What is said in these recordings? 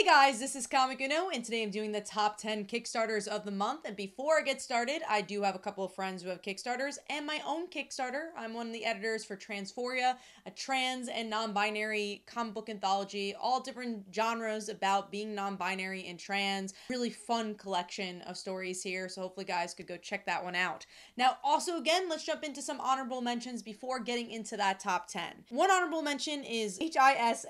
Hey guys, this is Comic Uno, and today I'm doing the top 10 Kickstarters of the month. And before I get started, I do have a couple of friends who have Kickstarters and my own Kickstarter. I'm one of the editors for Transphoria, a trans and non-binary comic book anthology, all different genres about being non-binary and trans. Really fun collection of stories here, so hopefully guys could go check that one out. Now, also again, let's jump into some honorable mentions before getting into that top 10. One honorable mention is HISMWTC,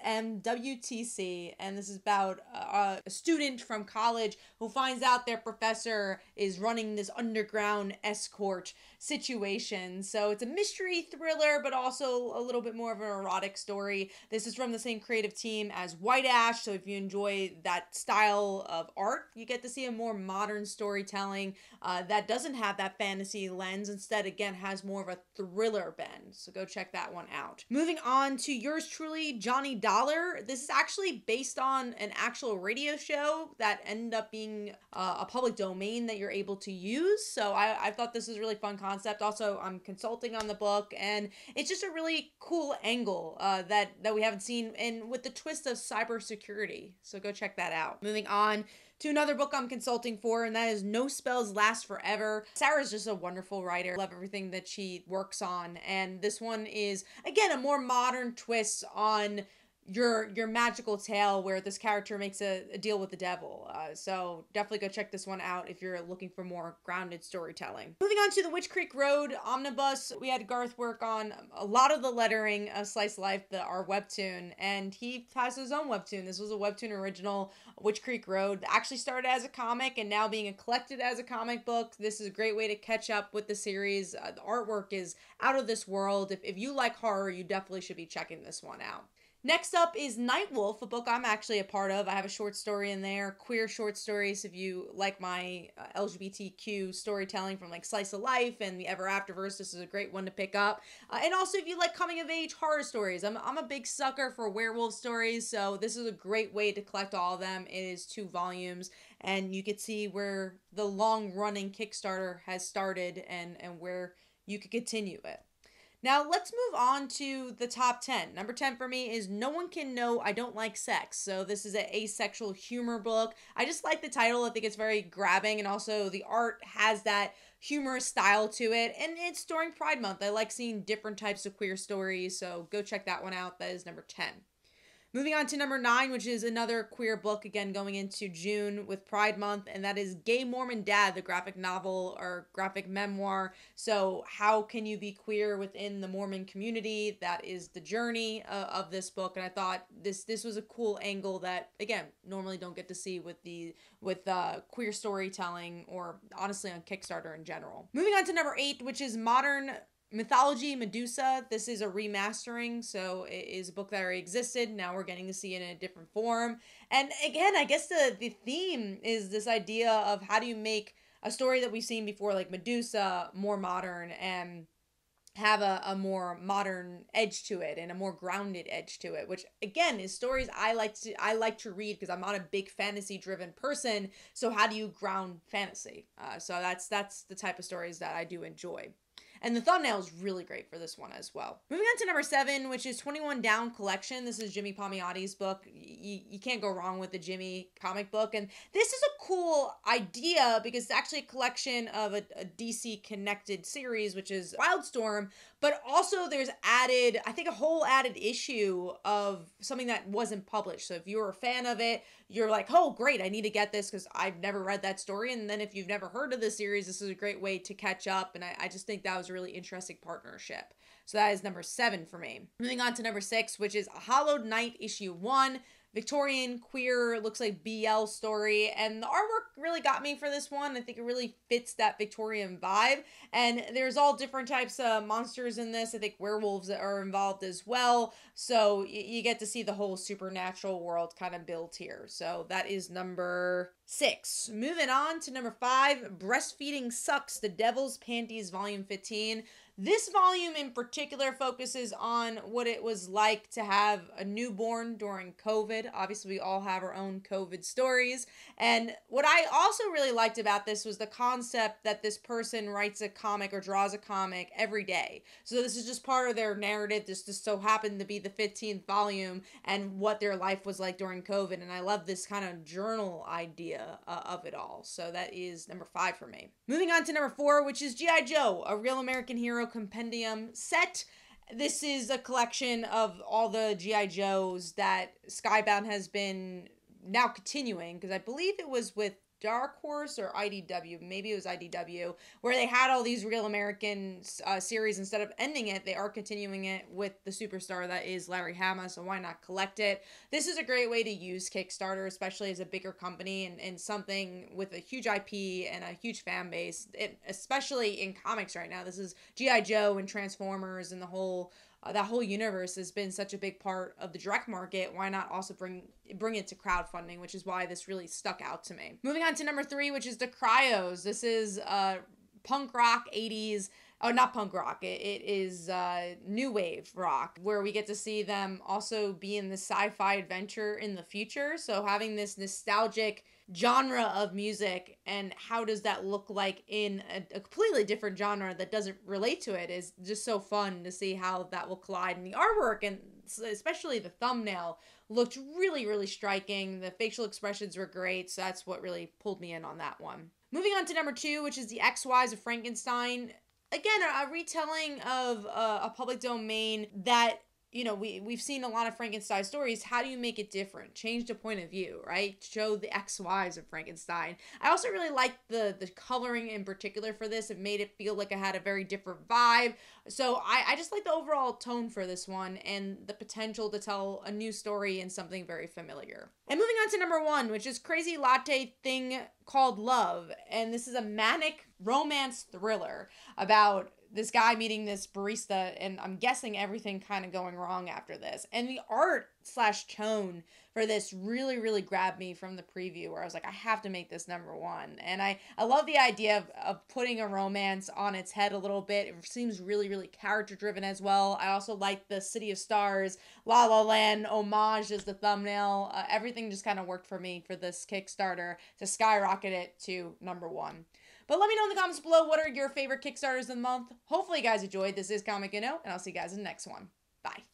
and this is about a student from college who finds out their professor is running this underground escort situation. So it's a mystery thriller, but also a little bit more of an erotic story. This is from the same creative team as White Ash, so if you enjoy that style of art, you get to see a more modern storytelling that doesn't have that fantasy lens. Instead, again, has more of a thriller bend. So go check that one out. Moving on to yours truly, Johnny Dollar. This is actually based on an actual radio show that ended up being a public domain that you're able to use. So I thought this was a really fun concept. Also, I'm consulting on the book, and it's just a really cool angle that we haven't seen, and with the twist of cybersecurity. So go check that out. Moving on to another book I'm consulting for, and that is No Spells Last Forever. Sarah's just a wonderful writer. I love everything that she works on, and this one is, again, a more modern twist on your magical tale where this character makes a deal with the devil. So definitely go check this one out if you're looking for more grounded storytelling. Moving on to the Witch Creek Road Omnibus, we had Garth work on a lot of the lettering of Slice Life, our webtoon, and he has his own webtoon. This was a webtoon original, Witch Creek Road, that actually started as a comic and now being collected as a comic book. This is a great way to catch up with the series. The artwork is out of this world. If you like horror, you definitely should be checking this one out. Next up is Nightwolf, a book I'm actually a part of. I have a short story in there, queer short stories. If you like my LGBTQ storytelling from like Slice of Life and the Ever Afterverse, this is a great one to pick up. And also if you like coming of age horror stories, I'm a big sucker for werewolf stories, so this is a great way to collect all of them. It is 2 volumes, and you could see where the long running Kickstarter has started and where you could continue it. Now, let's move on to the top 10. Number 10 for me is No One Can Know I Don't Like Sex. So this is an asexual humor book. I just like the title. I think it's very grabbing, and also the art has that humorous style to it. And it's during Pride Month. I like seeing different types of queer stories, so go check that one out. That is number 10. Moving on to number 9, which is another queer book, again, going into June with Pride Month, and that is Gay Mormon Dad, the graphic novel or graphic memoir. So how can you be queer within the Mormon community? That is the journey of this book, and I thought this was a cool angle that, again, normally don't get to see with queer storytelling, or honestly on Kickstarter in general. Moving on to number 8, which is Modern Mythology, Medusa. This is a remastering, so it is a book that already existed. Now we're getting to see it in a different form. And again, I guess the theme is this idea of how do you make a story that we've seen before, like Medusa, more modern and have a more modern edge to it and a more grounded edge to it, which again is stories I like to read because I'm not a big fantasy driven person. So how do you ground fantasy? So that's the type of stories that I do enjoy. And the thumbnail is really great for this one as well. Moving on to number 7, which is 21 Down Collection. This is Jimmy Palmiotti's book. You can't go wrong with the Jimmy comic book. And this is a cool idea because it's actually a collection of a DC connected series, which is Wildstorm. But also there's added, I think, a whole added issue of something that wasn't published. So if you're a fan of it, you're like, oh, great, I need to get this because I've never read that story. And then if you've never heard of the series, this is a great way to catch up. And I just think that was a really interesting partnership. So that is number 7 for me. Moving on to number 6, which is A Hollowed Night issue 1. Victorian, queer, looks like BL story, and the artwork really got me for this one. I think it really fits that Victorian vibe, and there's all different types of monsters in this. I think werewolves are involved as well, so you get to see the whole supernatural world kind of built here. So that is number 6. Moving on to number 5, Breastfeeding Sucks, The Devil's Panties, Volume 15. This volume in particular focuses on what it was like to have a newborn during COVID. Obviously, we all have our own COVID stories. And what I also really liked about this was the concept that this person writes a comic or draws a comic every day. So this is just part of their narrative. This just so happened to be the 15th volume and what their life was like during COVID. And I love this kind of journal idea of it all. So that is number 5 for me. Moving on to number 4, which is G.I. Joe, a Real American Hero Compendium set. This is a collection of all the G.I. Joes that Skybound has been now continuing, because I believe it was with Dark Horse or IDW, maybe it was IDW, where they had all these Real American series. Instead of ending it, they are continuing it with the superstar that is Larry Hama, so why not collect it? This is a great way to use Kickstarter, especially as a bigger company and something with a huge IP and a huge fan base, especially in comics right now. This is G.I. Joe and Transformers and the whole that whole universe has been such a big part of the direct market. Why not also bring it to crowdfunding, which is why this really stuck out to me. Moving on to number 3, which is the CRYOS. This is punk rock 80s. Oh, not punk rock. It is new wave rock, where we get to see them also be in the sci-fi adventure in the future. So having this nostalgic genre of music and how does that look like in a completely different genre that doesn't relate to it is just so fun to see how that will collide. And the artwork, and especially the thumbnail, looked really, really striking. The facial expressions were great, so that's what really pulled me in on that one. Moving on to number 2, which is the Ex-Wives of Frankenstein. Again, a retelling of a public domain that, you know, we've seen a lot of Frankenstein stories. How do you make it different? Change the point of view, right? Show the ex-wives of Frankenstein. I also really liked the coloring in particular for this. It made it feel like it had a very different vibe. So I just like the overall tone for this one and the potential to tell a new story in something very familiar. And moving on to number 1, which is Crazy Latte Thing Called Love. And this is a manic romance thriller about this guy meeting this barista, and I'm guessing everything kind of going wrong after this. And the art / tone for this really, really grabbed me from the preview, where I was like, I have to make this number 1. And I love the idea of putting a romance on its head a little bit. It seems really, really character driven as well. I also like the City of Stars, La La Land homage as the thumbnail. Everything just kind of worked for me for this Kickstarter to skyrocket it to number 1. But let me know in the comments below, what are your favorite Kickstarters of the month? Hopefully you guys enjoyed. This is Comic and I'll see you guys in the next one. Bye.